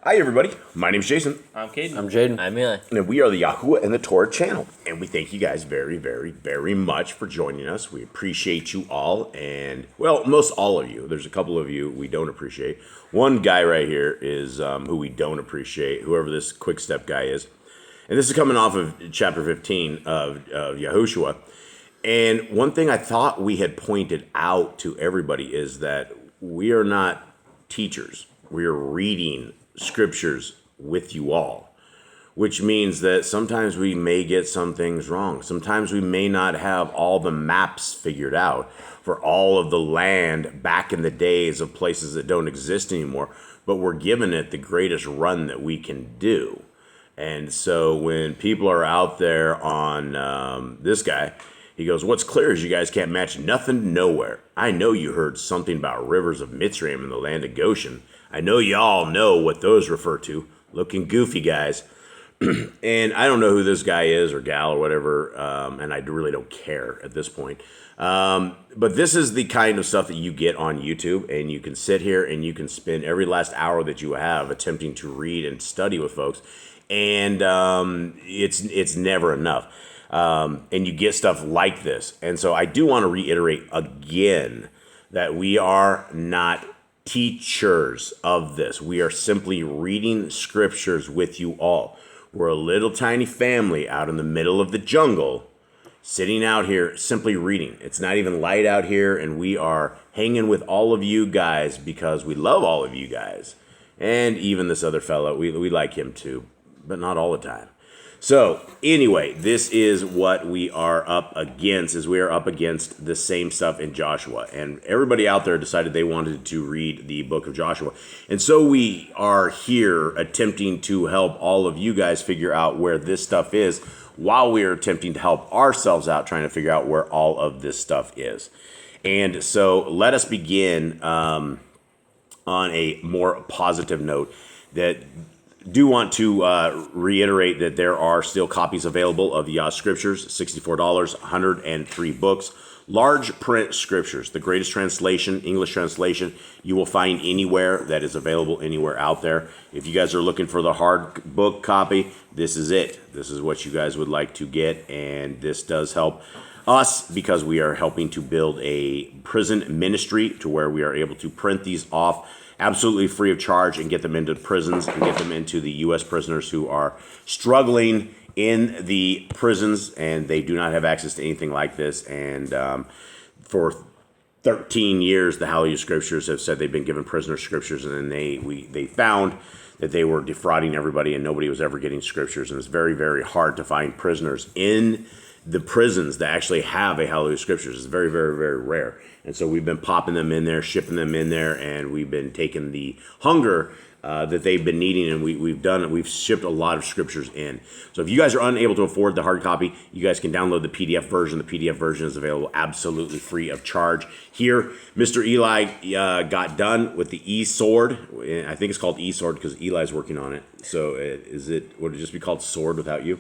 Hi, everybody. My name's Jason. I'm Caden. I'm Jaden. I'm Eli. And we are the YAHOSHUA and the Torah channel. And we thank you guys very, very, very much for joining us. We appreciate you all. And, well, most all of you. There's a couple of you we don't appreciate. One guy right here is who we don't appreciate, whoever this quick step guy is. And this is coming off of chapter 15 of YAHOSHUA. And one thing I thought we had pointed out to everybody is that we are not teachers. We are reading scriptures with you all, which means that sometimes we may get some things wrong. Sometimes we may not have all the maps figured out for all of the land back in the days of places that don't exist anymore, but we're giving it the greatest run that we can do. And so when people are out there on this guy, he goes, what's clear is you guys can't match nothing nowhere. I know you heard something about rivers of Mitzrayim in the land of Goshen. I know y'all know what those refer to. Looking goofy, guys. And I don't know who this guy is or gal or whatever, and I really don't care at this point. But this is the kind of stuff that you get on YouTube, and you can sit here and you can spend every last hour that you have attempting to read and study with folks, and it's never enough. And you get stuff like this. And so I do want to reiterate again that we are not teachers of this. We are simply reading scriptures with you all. We're a little tiny family out in the middle of the jungle, sitting out here simply reading. It's not even light out here, and we are hanging with all of you guys because we love all of you guys. And even this other fellow, we like him too, but not all the time. So anyway, this is what we are up against, is we are up against the same stuff in Joshua. And everybody out there decided they wanted to read the book of Joshua. And so we are here attempting to help all of you guys figure out where this stuff is while we are attempting to help ourselves out trying to figure out where all of this stuff is. And so let us begin on a more positive note that do want to reiterate that there are still copies available of Yah Scriptures, $64, 103 books, large print scriptures, the greatest translation, English translation you will find anywhere that is available anywhere out there. If you guys are looking for the hard book copy, this is it. This is what you guys would like to get, and this does help us because we are helping to build a prison ministry to where we are able to print these off absolutely free of charge and get them into prisons and get them into the U.S. prisoners who are struggling in the prisons, and they do not have access to anything like this. And for 13 years, the Hallelujah Scriptures have said they've been given prisoner scriptures, and then they found that they were defrauding everybody and nobody was ever getting scriptures. And it's very, very hard to find prisoners in the prisons that actually have a Hallelujah Scriptures. It's very, very, very rare. And so we've been popping them in there, shipping them in there, and we've been taking the hunger that they've been needing, and we've done it. We've shipped a lot of scriptures in. So if you guys are unable to afford the hard copy, you guys can download the PDF version. The PDF version is available absolutely free of charge. Here, Mr. Eli got done with the E-Sword. I think it's called E-Sword because Eli's working on it. So would it just be called Sword without you?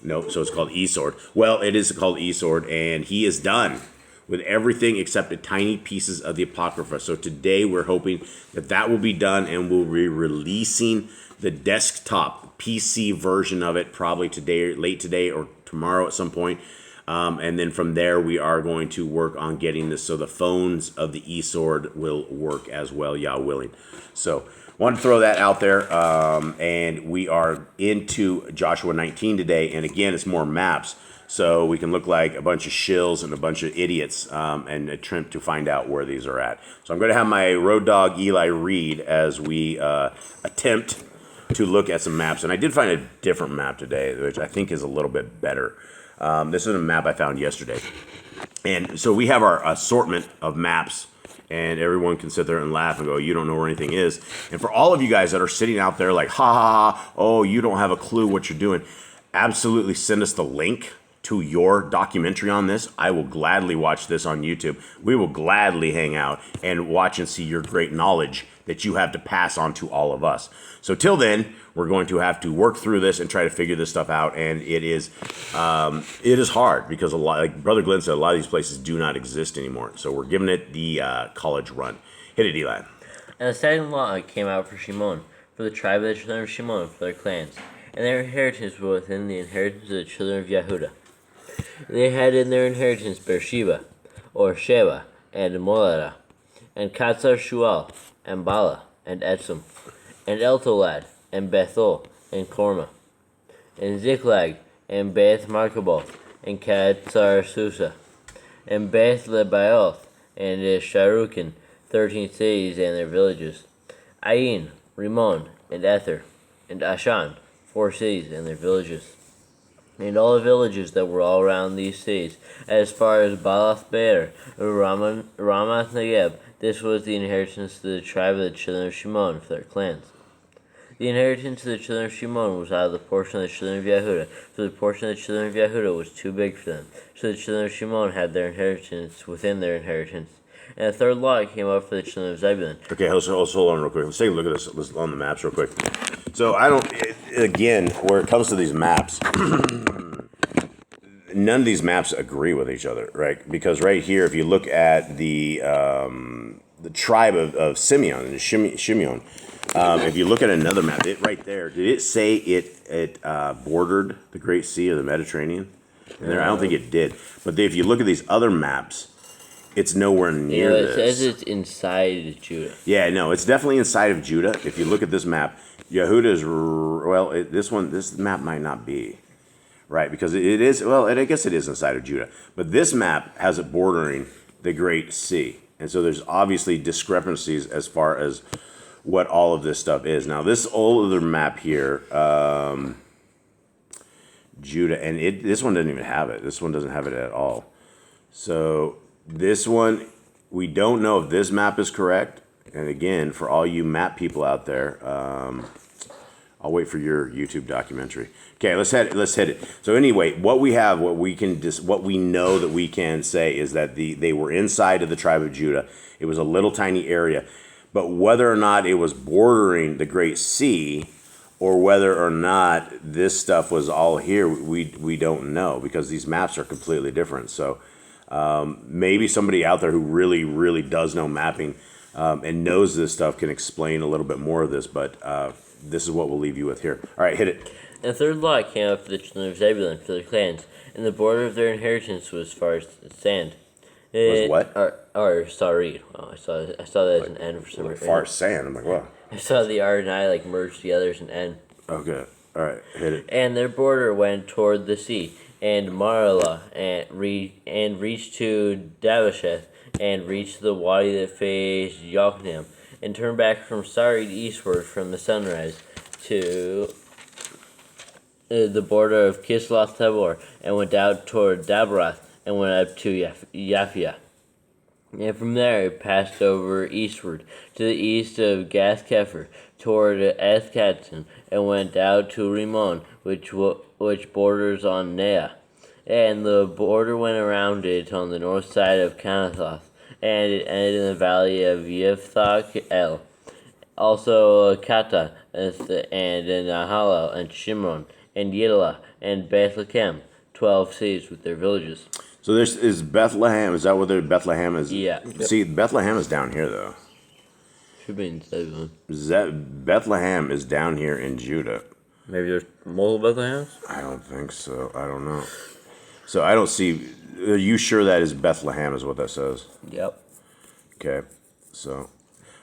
Nope. So it's called E-Sword. Well, it is called E-Sword, and he is done with everything except the tiny pieces of the Apocrypha. So today we're hoping that will be done, and we'll be releasing the desktop PC version of it probably today, late today or tomorrow at some point. And then from there, we are going to work on getting this so the phones of the E-Sword will work as well, Yah willing. So want to throw that out there, and we are into Joshua 19 today, and again, it's more maps, so we can look like a bunch of shills and a bunch of idiots and attempt to find out where these are at. So I'm going to have my road dog Eli read as we attempt to look at some maps, and I did find a different map today, which I think is a little bit better. This is a map I found yesterday, and so we have our assortment of maps. And everyone can sit there and laugh and go, you don't know where anything is. And for all of you guys that are sitting out there like, ha, ha, ha, oh, you don't have a clue what you're doing, absolutely send us the link to your documentary on this. I will gladly watch this on YouTube. We will gladly hang out and watch and see your great knowledge that you have to pass on to all of us. So till then, we're going to have to work through this and try to figure this stuff out. And it is hard because like Brother Glenn said, a lot of these places do not exist anymore. So we're giving it the college run. Hit it, Eli. And the second law came out for Shimon. for the tribe of the children of Shimon, for their clans. And their inheritance was within the inheritance of the children of Yehuda. They had in their inheritance Beersheba, or Sheba, and Molada, and Katzar Shual, and Bala, and Etzim, and Eltolad, and Bethel, and Korma, and Ziklag, and Beth Markaboth, and Katzar Susa, and Beth Lebaoth, and Sharukin, 13 cities and their villages, Ain, Rimon, and Ether, and Ashan, 4 cities and their villages, and all the villages that were all around these cities, as far as Baalath Beer, Ramath Negeb. This was the inheritance of the tribe of the children of Shimon for their clans. The inheritance of the children of Shimon was out of the portion of the children of Yehuda, for the portion of the children of Yehuda was too big for them. So the children of Shimon had their inheritance within their inheritance. And the third lot came up for the children of Zebulun. Okay, hold on real quick. Let's take a look at this on the maps real quick. So again, where it comes to these maps, none of these maps agree with each other, right? Because right here, if you look at the tribe of Simeon and Shimeon, if you look at another map, it right there, did it say it bordered the Great Sea of the Mediterranean? And there, I don't think it did. But if you look at these other maps, it's nowhere near this. It says it's inside Judah. Yeah, no, it's definitely inside of Judah. If you look at this map, Yehuda is, this map might not be, right? Because it is, I guess it is inside of Judah. But this map has it bordering the Great Sea. And so there's obviously discrepancies as far as what all of this stuff is. Now, this older map here, Judah, and this one doesn't even have it. This one doesn't have it at all. So this one, we don't know if this map is correct. And again, for all you map people out there, I'll wait for your YouTube documentary. Okay, let's hit it. So anyway, what we know that we can say is that they were inside of the tribe of Judah. It was a little tiny area, but whether or not it was bordering the Great Sea, or whether or not this stuff was all here, we don't know, because these maps are completely different. So maybe somebody out there who really, really does know mapping and knows this stuff can explain a little bit more of this, but this is what we'll leave you with here. All right, hit it. And the third lot came up for the children of Zebulun for their clans, and the border of their inheritance was as far as sand. Was what? Or sorry. Oh, I saw that as an N for some reason. Far as sand. I'm like, wow. I saw the R and I merged together as an N. Okay. All right, hit it. And their border went toward the sea, and Marala, and reached to Davasheth, and reached the wadi that faced Yokneam, and turned back from Sarid eastward from the sunrise to the border of Kisloth Tabor, and went out toward Dabarath, and went up to Yaphia. And from there it passed over eastward to the east of Gath Kepher, toward Ethkatzin, and went out to Rimon, which borders on Nea. And the border went around it on the north side of Kanathoth, and it ended in the valley of Yiphthach El. Also Kata, and Nahalal, and Shimron, and Yilah, and Bethlehem, 12 cities with their villages. So this is Bethlehem. Is that what Bethlehem is? Yeah. See, Bethlehem is down here, though. Should be in Zebulun. Bethlehem is down here in Judah. Maybe there's multiple Bethlehems? I don't think so. I don't know. So I don't see. Are you sure that is Bethlehem is what that says? Yep. Okay. So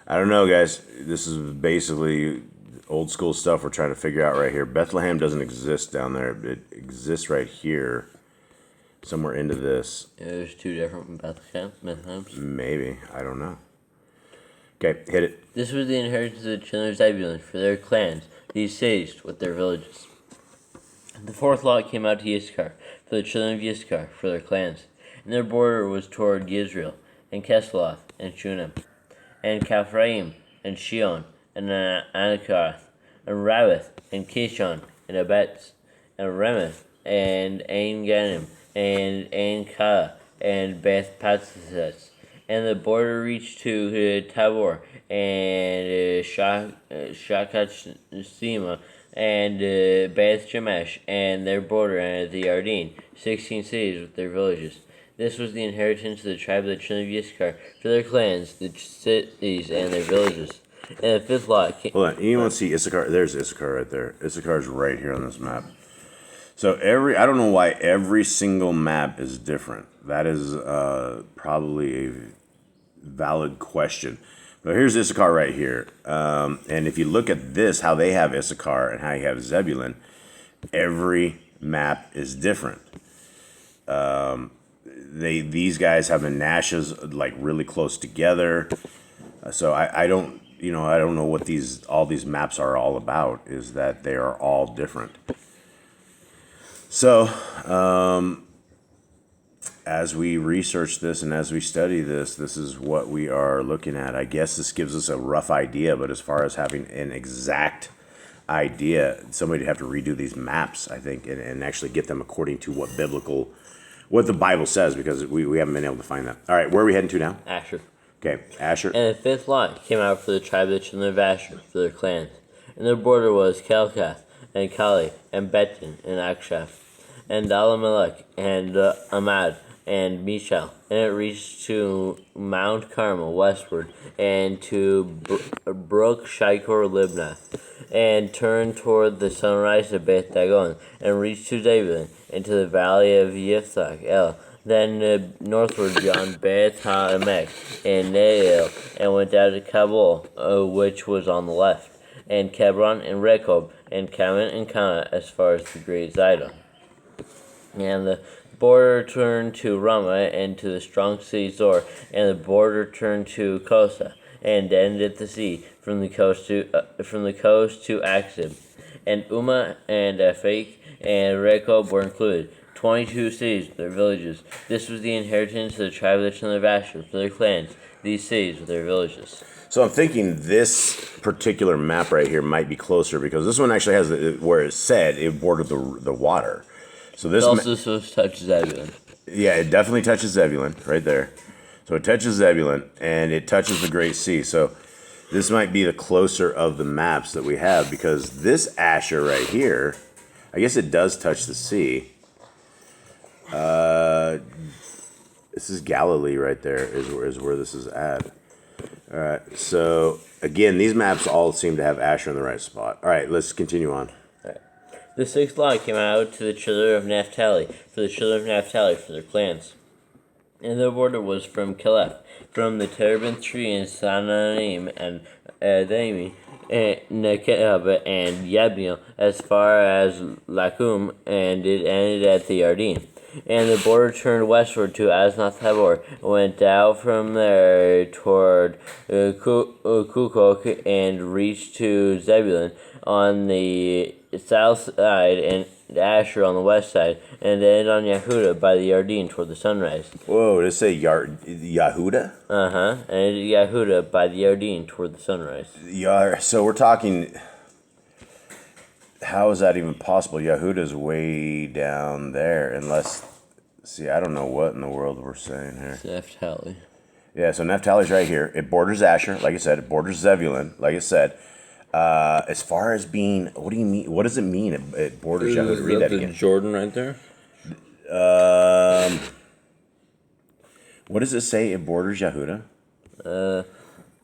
I don't know, guys. This is basically old school stuff we're trying to figure out right here. Bethlehem doesn't exist down there. It exists right here. Somewhere into this. Yeah, there's two different Bethlehems. Maybe. I don't know. Okay, hit it. This was the inheritance of the children of Zebulun for their clans, these cities with their villages. The fourth lot came out to Yisachar for the children of Yisachar for their clans, and their border was toward Yisrael, and Kesloth, and Shunem, and Kaphraim, and Shion, and Anakath, and Rabbath, and Kishon, and Abetz, and Remeth, and Ain Ganim, and Ain Kah, and Beth Patzes. And the border reached to Tabor, and Shakachsima, and Beth Shemesh, and their border, and the Yarden, 16 cities with their villages. This was the inheritance of the tribe of the children of Yisachar for their clans, the cities, and their villages. And the fifth lot came. Hold on. You want to see Issachar? There's Issachar right there. Issachar's right here on this map. So I don't know why every single map is different. That is probably a valid question. But here's Issachar right here. And if you look at this, how they have Issachar and how you have Zebulun, every map is different. These guys have Menashe's like really close together. So I don't know what all these maps are all about. Is that they are all different. So as we research this and as we study this, this is what we are looking at. I guess this gives us a rough idea, but as far as having an exact idea, somebody would have to redo these maps, I think, and actually get them according to what the Bible says, because we haven't been able to find that. All right, where are we heading to now? Asher. Okay, Asher. And the fifth lot came out for the tribe of the children of Asher, for their clans. And their border was Kelkath, and Kali, and Betin, and Akshaph, and Alamelech, and Amad, and Mishal. And it reached to Mount Carmel westward, and to Brook Shikor Libnath, and turned toward the sunrise of Beth Dagon, and reached to Zebulun, and to the valley of Yiphthah El. Then northward beyond Beth Haemek and Nael, and went out to Kabul, which was on the left, and Hebron and Rehob, and Kaman and Kana, as far as the great Zidon. And the border turned to Ramah, and to the strong city Zor, and the border turned to Kosa, and ended at the sea, from the coast to Aksib. And Ummah and Aphek and Rehob were included. 22 cities with their villages. This was the inheritance of the tribe of the children of Asher for their clans, these cities with their villages. So I'm thinking this particular map right here might be closer, because this one actually has where it said it bordered the water. So this also supposed to touch Zebulun. Yeah, it definitely touches Zebulun right there. So it touches Zebulun and it touches the Great Sea. So this might be the closer of the maps that we have, because this Asher right here, I guess it does touch the sea. This is Galilee right there is where this is at. All right, so again, these maps all seem to have Asher in the right spot. All right, let's continue on. All right. The sixth lot came out to the children of Naphtali, for the children of Naphtali for their clans. And their border was from Caliph, from the terebinth tree in Sananim and Adami, and Nekeb and Yabneel, as far as Lakum, and it ended at the Yarden. And the border turned westward to Asnath Tabor, and went out from there toward Kukok, and reached to Zebulun on the south side, and Asher on the west side, and ended on Yehuda by the Yarden toward the sunrise. Whoa, did it say Yahuda? And ended Yehuda by the Yarden toward the sunrise. So we're talking... How is that even possible? Yehuda's way down there, unless... See, I don't know what in the world we're saying here. Naphtali. Yeah, so Naphtali's right here. It borders Asher, like I said. It borders Zebulun, like I said. As far as being... What do you mean? What does it mean it borders Yehuda? Read that again. Jordan right there? What does it say it borders Yehuda?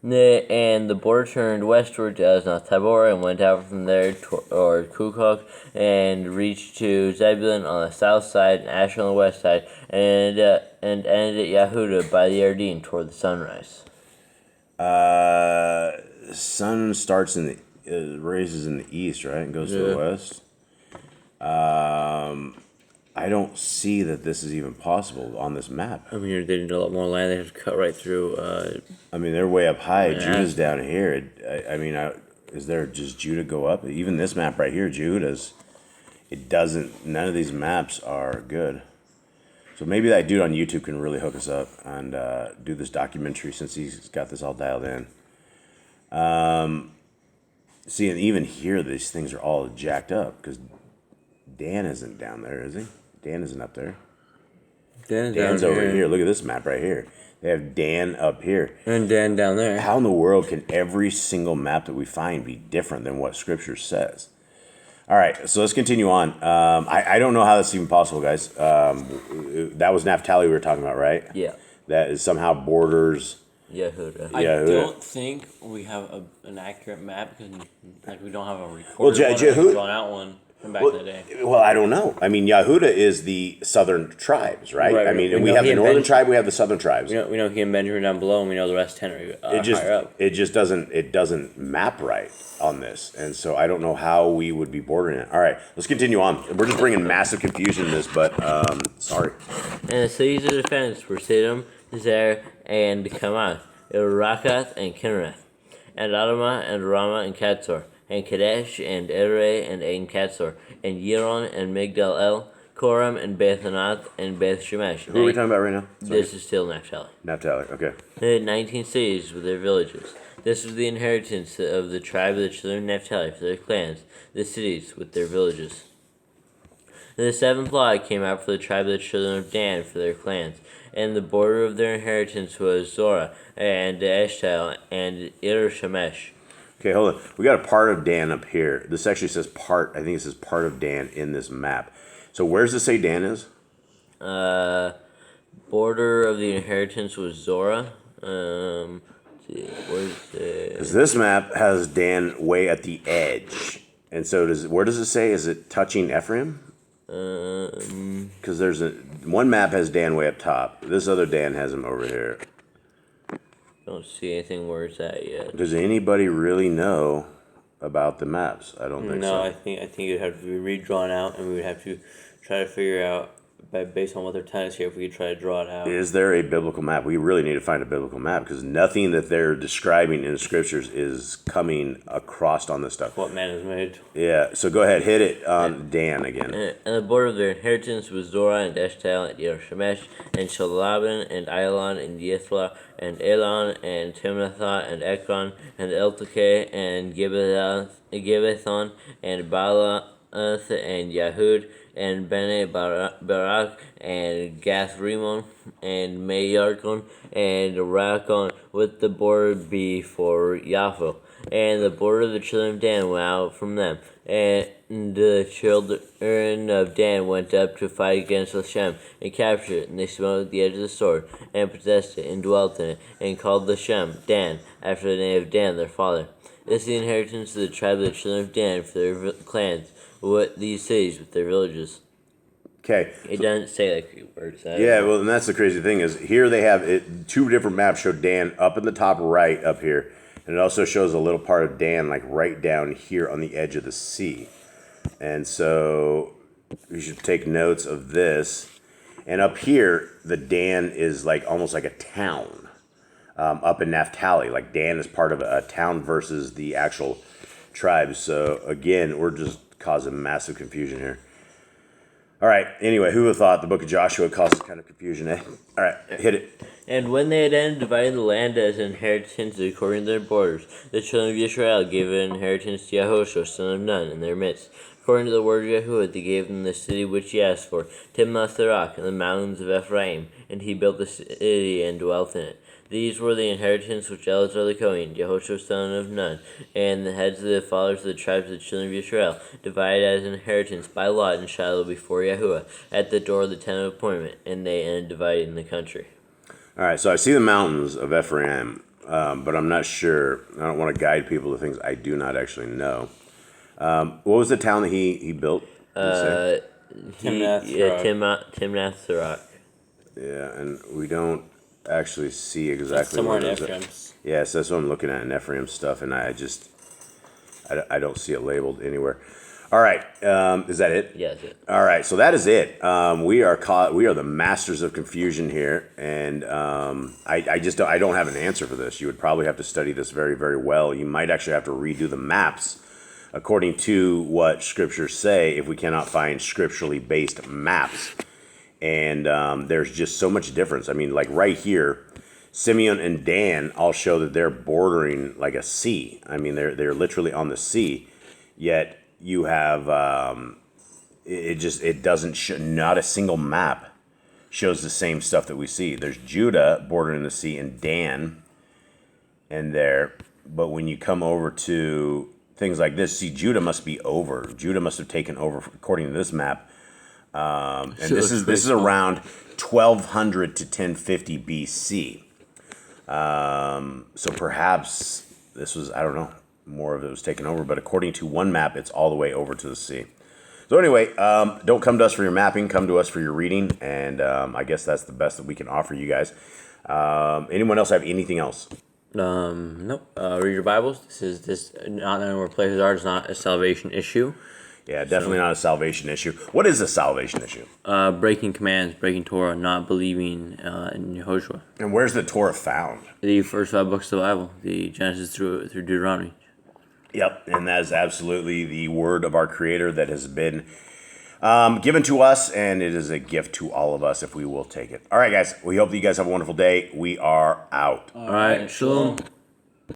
And the border turned westward to Asnath Tabor, and went out from there toward Kukok, and reached to Zebulun on the south side, and Asher on the west side, and ended at Yehuda by the Yarden toward the sunrise. Sun starts raises in the east, right, and goes to the west. I don't see that this is even possible on this map. I mean, they need a lot more land. They have to cut right through. I mean, they're way up high. Judah's down here. Is there just Judah go up? Even this map right here, Judah's. It doesn't. None of these maps are good. So maybe that dude on YouTube can really hook us up and do this documentary, since he's got this all dialed in. See, and even here, these things are all jacked up, because Dan isn't down there, is he? Dan isn't up there. Dan's over here. Look at this map right here. They have Dan up here. And Dan down there. How in the world can every single map that we find be different than what Scripture says? All right, so let's continue on. I don't know how that's even possible, guys. That was Naphtali we were talking about, right? Yeah. That is somehow borders Yehuda. I Yeah, don't think we have an accurate map because we don't have a recorded Well, one, or Jehu- a drawn out one from back in the day. Well, I don't know. I mean, Yahuda is the southern tribes, right? Right, I mean, we and we know have he the and northern Benjamin. tribe, we have the southern tribes. We know he and Benjamin down below, and we know the rest 10 are higher up. It just doesn't map right on this, and so I don't know how we would be bordering it. All right, let's continue on. We're just bringing massive confusion in this, but sorry. And the cities of defense were Siddim, Zer, and Kamath, Rakath, and Kinnereth, and Adamah, and Ramah, and Katzor, and Kadesh, and Edrei, and Ain Katzor, and Yiron, and Migdal El, Koram, and Bethanath, and Beth Shemesh. Who are we talking about right now? Sorry. This is still Naphtali. Naphtali. Okay. They had 19 cities with their villages. This was the inheritance of the tribe of the children of Naphtali for their clans, the cities with their villages. And the seventh lot came out for the tribe of the children of Dan for their clans, and the border of their inheritance was Zorah, and Eshtal, and Irshemesh. Okay, hold on. We got a part of Dan up here. This actually says part. I think it says part of Dan in this map. So where does it say Dan is? Border of the inheritance was Zorah. Let's see, where's it? Because this map has Dan way at the edge, and so does. Where does it say? Is it touching Ephraim? Because there's one map has Dan way up top. This other Dan has him over here. Don't see anything where it's at yet. Does anybody really know about the maps? I don't think No, so. I think it would have to be redrawn out, and we would have to try to figure out, based on what they're telling us here, if we could try to draw it out. Is there a biblical map? We really need to find a biblical map because nothing that they're describing in the scriptures is coming across on this stuff. What man has made. Yeah, so go ahead, hit it on Dan again. And the border of their inheritance was Zorah, and Eshtal, and Yershemesh, and Shalaban, and Ilon, and Yithla, and Elon, and Timnathah, and Ekron, and Eltekeh, and Gibbethon, and Baalath, and Yahud, and Bene Barak, and Gath Rimmon, and Mayarkon, and Rakon, with the border before Yapho. And the border of the children of Dan went out from them, and the children of Dan went up to fight against Lashem, and captured it, and they smote with the edge of the sword, and possessed it, and dwelt in it, and called Lashem Dan, after the name of Dan their father. This is the inheritance of the tribe of the children of Dan for their clans, with these cities with their villages. Okay. It doesn't say like where it's at. Yeah, well, and that's the crazy thing is here they have it. Two different maps show Dan up in the top right up here, and it also shows a little part of Dan like right down here on the edge of the sea. And so we should take notes of this. And up here, the Dan is like almost like a town up in Naphtali. Like Dan is part of a town versus the actual tribe. So again, we're just causing massive confusion here. All right. Anyway, who would have thought the book of Joshua causes kind of confusion, eh? All right, hit it. And when they had ended dividing the land as inheritance according to their borders, the children of Israel gave an inheritance to YAHOSHUA, son of Nun, in their midst. According to the word of Yahuwah, they gave them the city which he asked for, Timnath-Serach, and the mountains of Ephraim, and he built the city and dwelt in it. These were the inheritance which Eleazar the Kohen, Yahushua son of Nun, and the heads of the fathers of the tribes of the children of Israel, divided as an inheritance by lot in Shiloh before Yahuwah, at the door of the tent of appointment, and they ended dividing the country. All right, so I see the mountains of Ephraim, but I'm not sure. I don't want to guide people to things I do not actually know. What was the town that he built? Timnath-Serach. Yeah, and we don't actually see exactly Somewhere where in it is. Ephraim's. Yes, that's what I'm looking at in Ephraim stuff, and I don't see it labeled anywhere. All right, is that it? Yeah, that's it. All right, so that is it. We are the masters of confusion here, and I don't have an answer for this. You would probably have to study this very, very well. You might actually have to redo the maps according to what scriptures say if we cannot find scripturally based maps. And there's just so much difference. I mean, like right here, Simeon and Dan all show that they're bordering like a sea. I mean, they're literally on the sea. Yet you have it doesn't show, not a single map shows the same stuff that we see. There's Judah bordering the sea and Dan and there, but when you come over to things like this, see, Judah must be over. Judah must have taken over according to this map. And this is around 1200 to 1050 BC. So perhaps this was, I don't know, more of it was taken over, but according to one map, it's all the way over to the sea. So anyway, don't come to us for your mapping, come to us for your reading, and I guess that's the best that we can offer you guys. Anyone else have anything else? Nope. Read your Bibles. This not knowing where places are is not a salvation issue. Yeah, definitely not a salvation issue. What is a salvation issue? Breaking commands, breaking Torah, not believing in YAHOSHUA. And where's the Torah found? The first 5 books of the Bible, the Genesis through Deuteronomy. Yep, and that is absolutely the word of our Creator that has been given to us, and it is a gift to all of us if we will take it. All right, guys, we hope that you guys have a wonderful day. We are out. All right, shalom.